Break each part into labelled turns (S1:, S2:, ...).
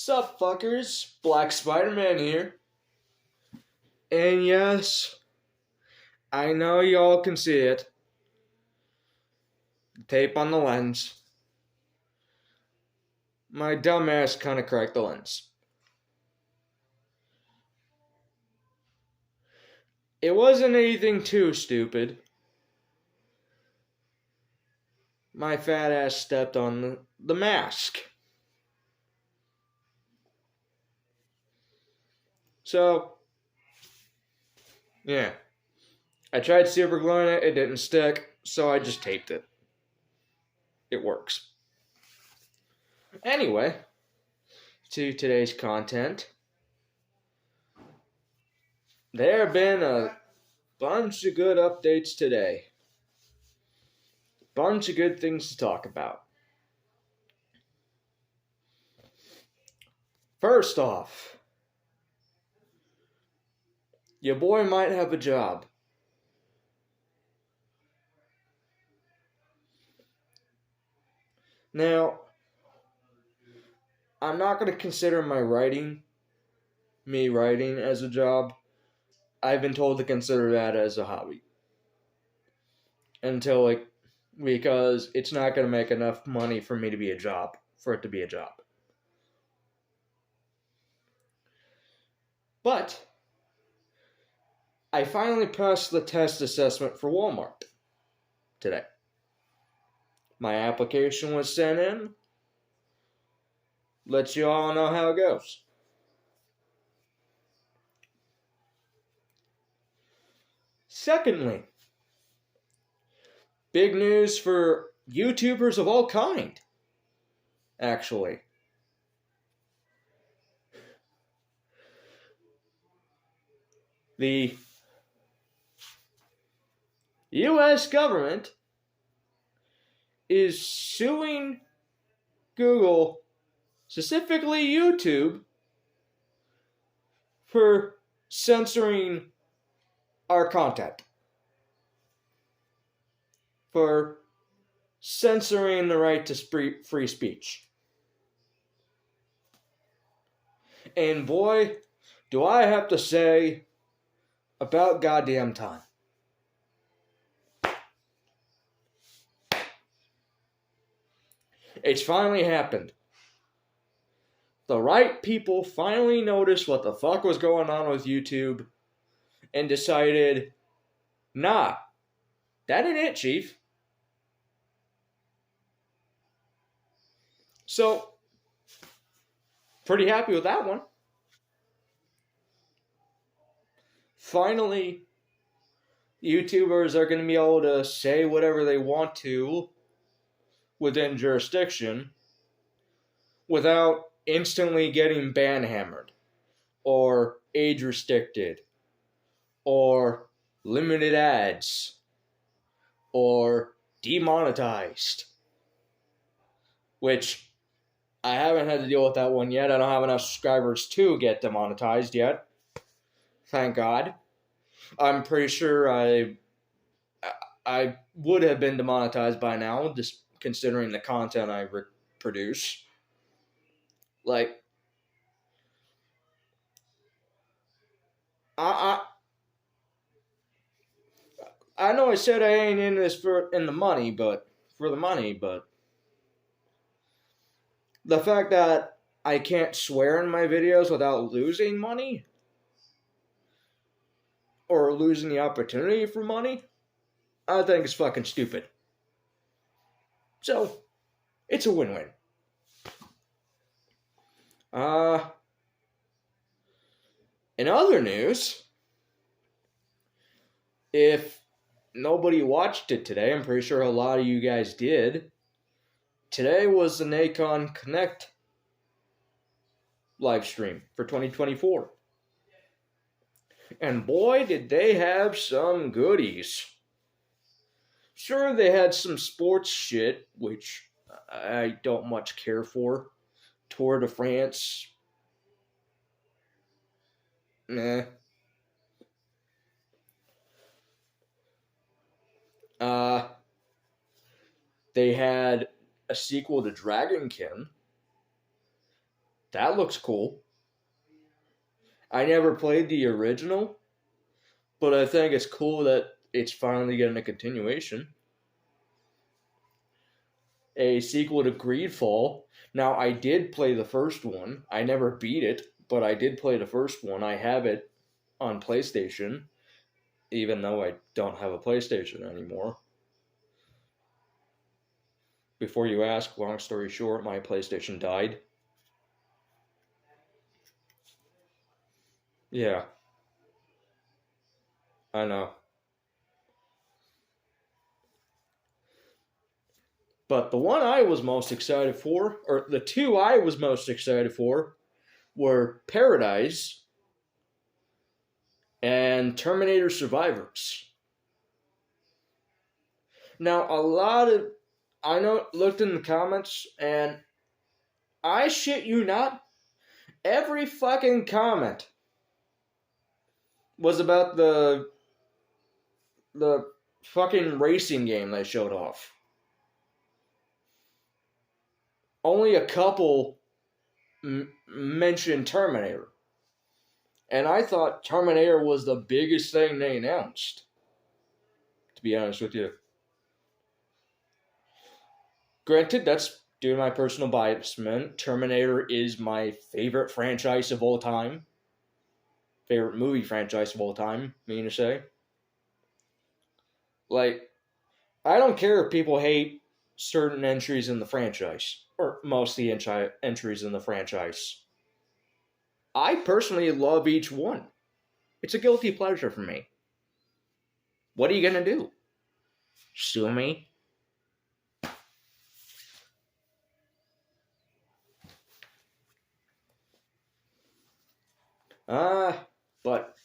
S1: Sup, fuckers? Black Spider-Man here. And yes, I know y'all can see it. Tape on the lens. My dumbass kinda cracked the lens. It wasn't anything too stupid. My fat ass stepped on the mask. So, yeah. I tried super gluing it, it didn't stick, so I just taped it. It works. Anyway, to today's content. There have been a bunch of good updates today. Bunch of good things to talk about. First off, your boy might have a job. Now, I'm not going to consider me writing as a job. I've been told to consider that as a hobby. Because it's not going to make enough money for it to be a job. But, I finally passed the test assessment for Walmart today. My application was sent in. Let you all know how it goes. Secondly, big news for YouTubers of all kind, actually. The U.S. government is suing Google, specifically YouTube, for censoring our content. For censoring the right to free speech. And boy, do I have to say, about goddamn time. It's finally happened. The right people finally noticed what the fuck was going on with YouTube and decided, nah, that ain't it, chief. So, pretty happy with that one. Finally, YouTubers are going to be able to say whatever they want to within jurisdiction without instantly getting ban-hammered or age restricted or limited ads or demonetized, which I haven't had to deal with that one yet. I don't have enough subscribers to get demonetized yet. Thank God. I'm pretty sure I would have been demonetized by now, just considering the content I produce. Like, I know I said I ain't in this for the money, but the fact that I can't swear in my videos without losing money or losing the opportunity for money, I think it's fucking stupid. So, it's a win-win. In other news, if nobody watched it today, I'm pretty sure a lot of you guys did. Today was the Nacon Connect live stream for 2024. And boy, did they have some goodies. Sure, they had some sports shit, which I don't much care for. Tour de France. Meh. They had a sequel to Dragonkin. That looks cool. I never played the original, but I think it's cool that it's finally getting a continuation. A sequel to Greedfall. Now, I did play the first one. I never beat it, but I did play the first one. I have it on PlayStation, even though I don't have a PlayStation anymore. Before you ask, long story short, my PlayStation died. Yeah, I know. But the one I was most excited for, or the two I was most excited for, were Paradise and Terminator Survivors. Now, I looked in the comments, and I shit you not, every fucking comment was about the fucking racing game they showed off. Only a couple mentioned Terminator. And I thought Terminator was the biggest thing they announced, to be honest with you. Granted, that's due to my personal biasment. Terminator is my favorite franchise of all time. Favorite movie franchise of all time, mean to say. Like, I don't care if people hate certain entries in the franchise, or most of the entries in the franchise. I personally love each one. It's a guilty pleasure for me. What are you gonna do? Sue me? But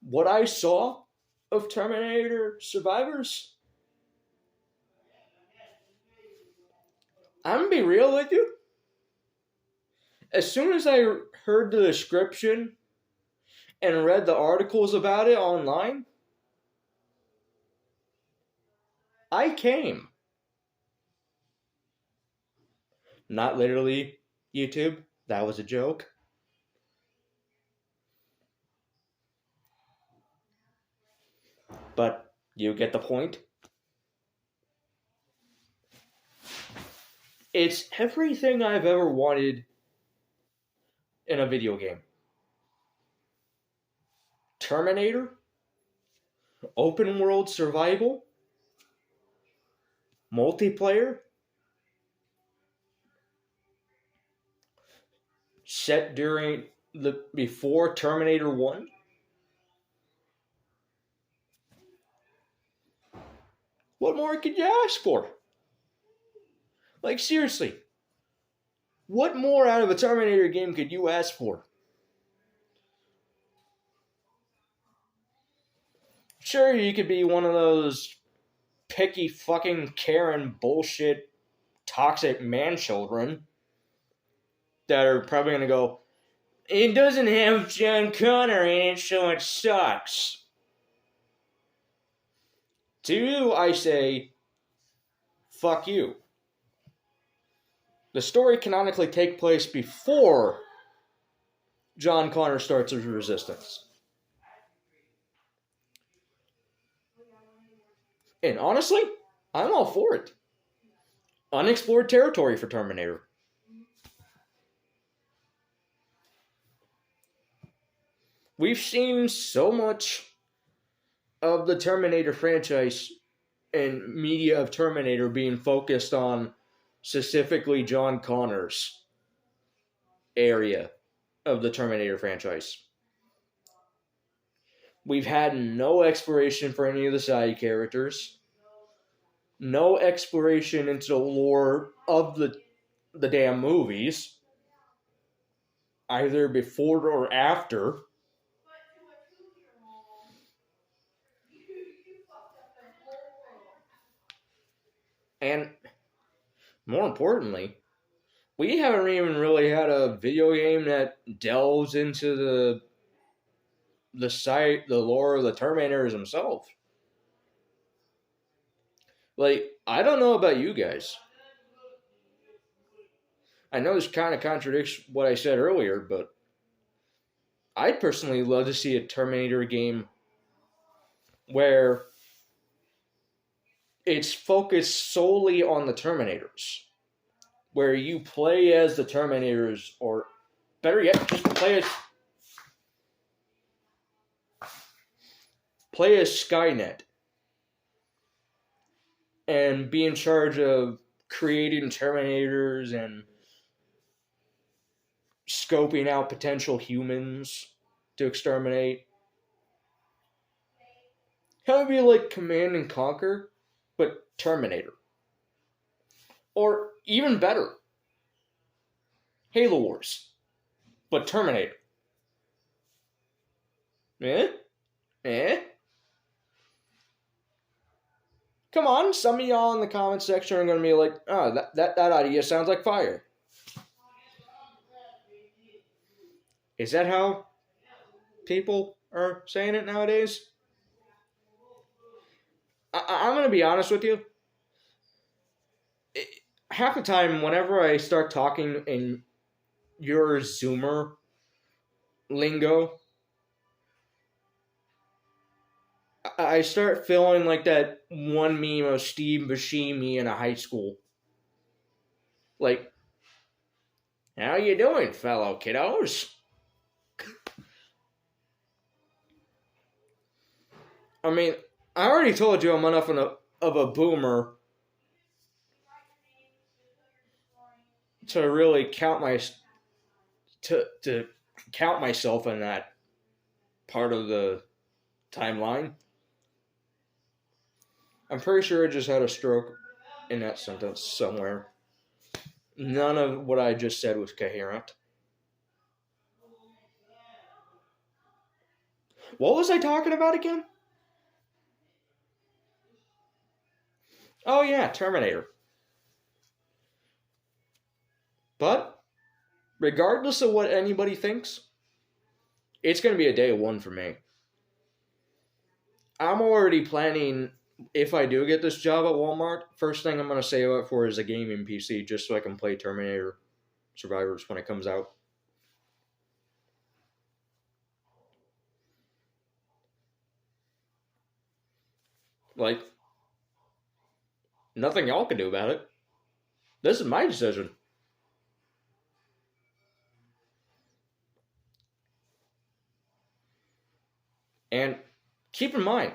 S1: what I saw of Terminator Survivors, I'm gonna be real with you. As soon as I heard the description and read the articles about it online, I came. Not literally, YouTube. That was a joke. But you get the point. It's everything I've ever wanted in a video game. Terminator, open world survival, multiplayer, set during before Terminator 1. What more could you ask for? Like, seriously, what more out of a Terminator game could you ask for? Sure, you could be one of those picky fucking Karen bullshit toxic man children that are probably gonna go, it doesn't have John Connor in it, so it sucks. To you, I say, fuck you. The story canonically takes place before John Connor starts his resistance. And honestly, I'm all for it. Unexplored territory for Terminator. We've seen so much of the Terminator franchise and media of Terminator being focused on specifically John Connor's area of the Terminator franchise. We've had no exploration for any of the side characters. No exploration into the lore of the damn movies, either before or after. And more importantly, we haven't even really had a video game that delves into the lore of the Terminators himself. Like, I don't know about you guys, I know this kind of contradicts what I said earlier, but I'd personally love to see a Terminator game where it's focused solely on the Terminators, where you play as the Terminators, or better yet, just play as Skynet and be in charge of creating Terminators and scoping out potential humans to exterminate. Have it be like Command and Conquer, but Terminator. Or even better, Halo Wars, but Terminator. Eh? Eh? Come on, some of y'all in the comment section are going to be like, oh, that idea sounds like fire. Is that how people are saying it nowadays? I'm going to be honest with you. Half the time, whenever I start talking in your Zoomer lingo, I start feeling like that one meme of Steve Buscemi in a high school. Like, how you doing, fellow kiddos? I mean, I already told you I'm enough of a boomer to really count to count myself in that part of the timeline. I'm pretty sure I just had a stroke in that sentence somewhere. None of what I just said was coherent. What was I talking about again? Oh yeah, Terminator. But, regardless of what anybody thinks, it's going to be a day one for me. I'm already planning, if I do get this job at Walmart, first thing I'm going to save up for is a gaming PC, just so I can play Terminator Survivors when it comes out. Like, nothing y'all can do about it. This is my decision. And keep in mind,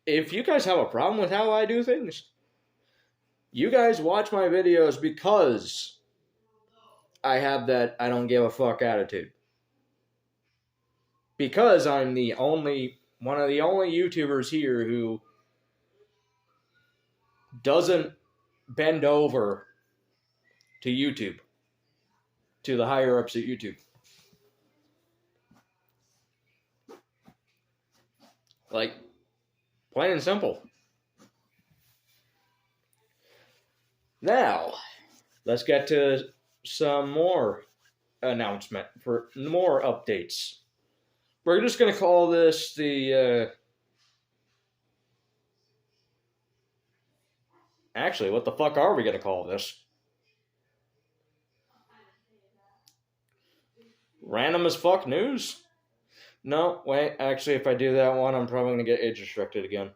S1: if you guys have a problem with how I do things, you guys watch my videos because I have that I don't give a fuck attitude. Because I'm one of the only YouTubers here who doesn't bend over to YouTube, to the higher ups at YouTube. Like, plain and simple. Now, let's get to some more announcement for more updates. We're just going to call this the... Actually, what the fuck are we going to call this? Random as fuck news? No, wait, actually, if I do that one, I'm probably going to get age restricted again.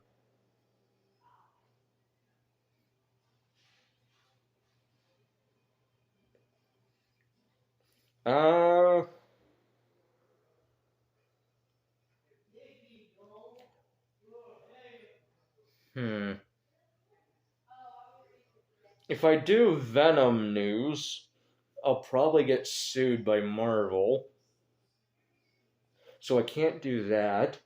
S1: If I do Venom news, I'll probably get sued by Marvel. So I can't do that.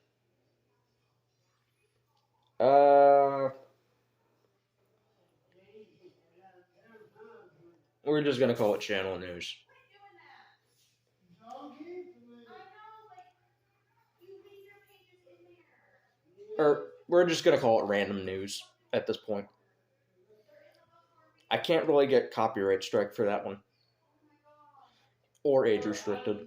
S1: We're just gonna call it channel news. Or we're just gonna call it random news at this point. I can't really get copyright strike for that one. Or age restricted.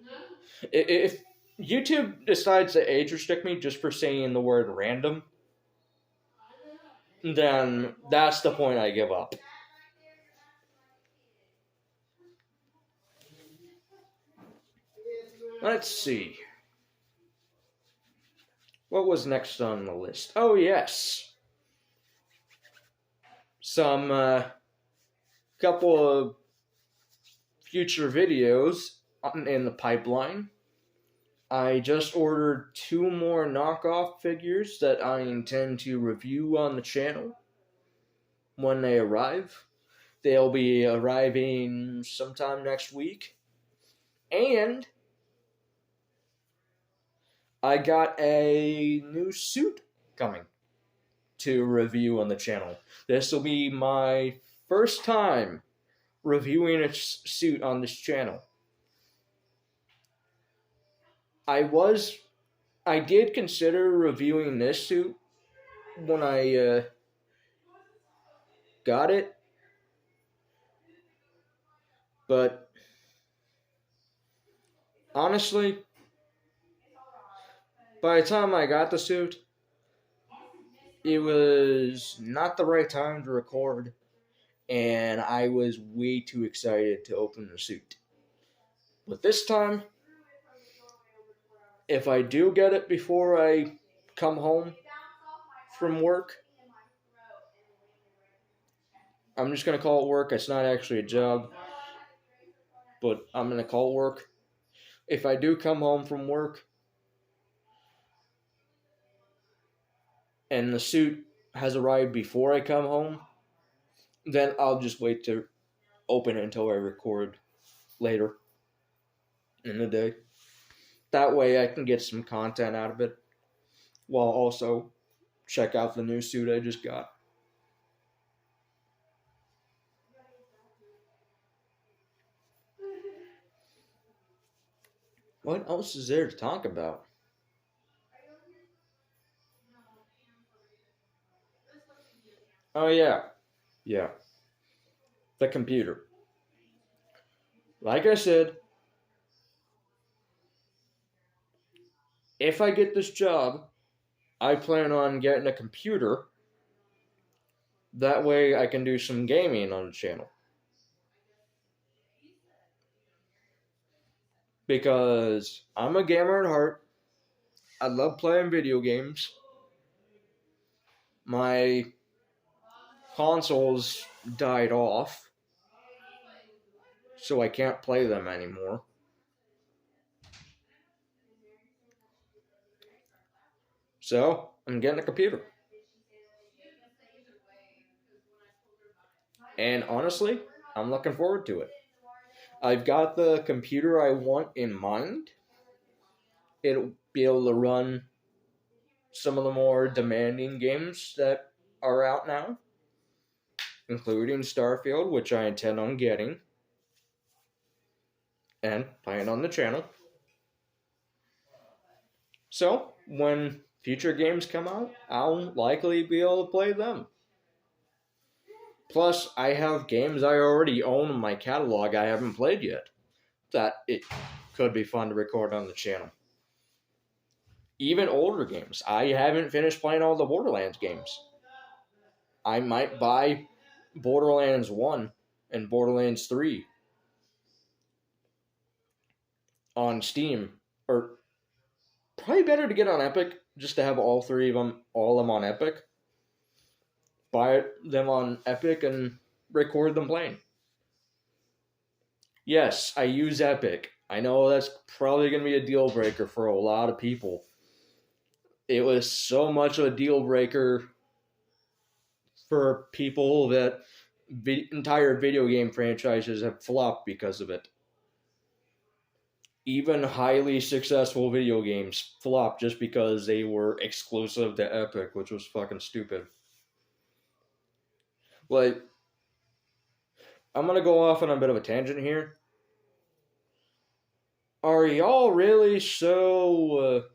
S1: If YouTube decides to age restrict me just for saying the word random, then that's the point I give up. Let's see. What was next on the list? Oh, yes. Some couple of future videos in the pipeline. I just ordered 2 more knockoff figures that I intend to review on the channel when they arrive. They'll be arriving sometime next week. And I got a new suit coming to review on the channel. This will be my first time reviewing a suit on this channel. I did consider reviewing this suit when I got it, but honestly, by the time I got the suit, it was not the right time to record, and I was way too excited to open the suit. But this time, if I do get it before I come home from work, I'm just going to call it work. It's not actually a job, but I'm going to call it work. If I do come home from work and the suit has arrived before I come home, then I'll just wait to open it until I record later in the day. That way I can get some content out of it while also check out the new suit I just got. What else is there to talk about? Oh, yeah. Yeah. The computer. Like I said, if I get this job, I plan on getting a computer. That way I can do some gaming on the channel. Because I'm a gamer at heart. I love playing video games. My consoles died off, so I can't play them anymore. So, I'm getting a computer. And honestly, I'm looking forward to it. I've got the computer I want in mind. It'll be able to run some of the more demanding games that are out now, including Starfield, which I intend on getting and playing on the channel. So, when future games come out, I'll likely be able to play them. Plus, I have games I already own in my catalog I haven't played yet that it could be fun to record on the channel. Even older games. I haven't finished playing all the Borderlands games. I might buy Borderlands 1 and Borderlands 3 on Steam. Or probably better to get on Epic, just to have all of them on Epic. Buy them on Epic and record them playing. Yes, I use Epic. I know that's probably going to be a deal breaker for a lot of people. It was so much of a deal breaker for people that entire video game franchises have flopped because of it. Even highly successful video games flopped just because they were exclusive to Epic, which was fucking stupid. Like, I'm going to go off on a bit of a tangent here. Are y'all really so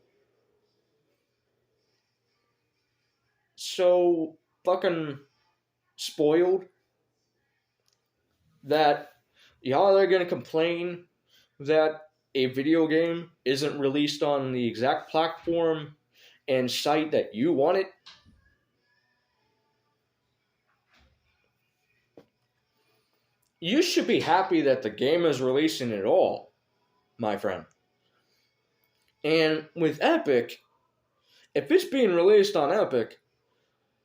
S1: fucking spoiled that y'all are going to complain that a video game isn't released on the exact platform and site that you want it? You should be happy that the game is releasing at all, my friend. And with Epic, if it's being released on Epic,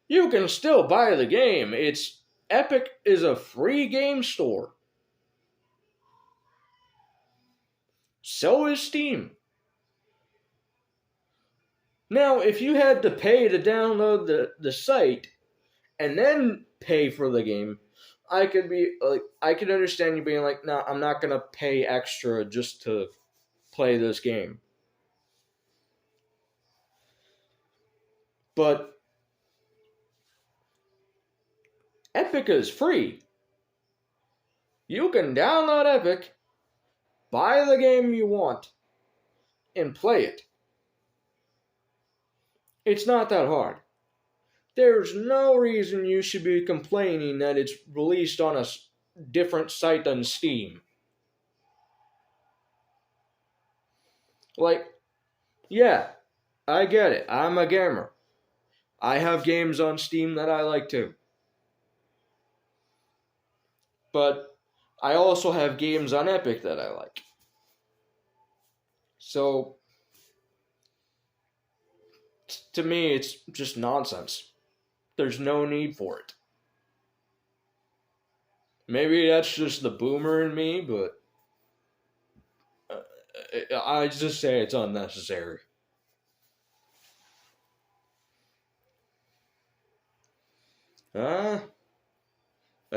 S1: you can still buy the game. Epic is a free game store. So is Steam. Now, if you had to pay to download the site and then pay for the game, I could understand you being like, no, I'm not gonna pay extra just to play this game. But Epic is free. You can download Epic, buy the game you want, and play it. It's not that hard. There's no reason you should be complaining that it's released on a different site than Steam. Like, yeah, I get it. I'm a gamer. I have games on Steam that I like too. But I also have games on Epic that I like. So, to me, it's just nonsense. There's no need for it. Maybe that's just the boomer in me, but I just say it's unnecessary. I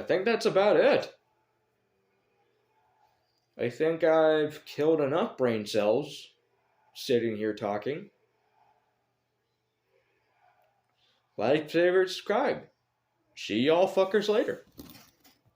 S1: think that's about it. I think I've killed enough brain cells sitting here talking. Like, favorite, subscribe. See y'all fuckers later.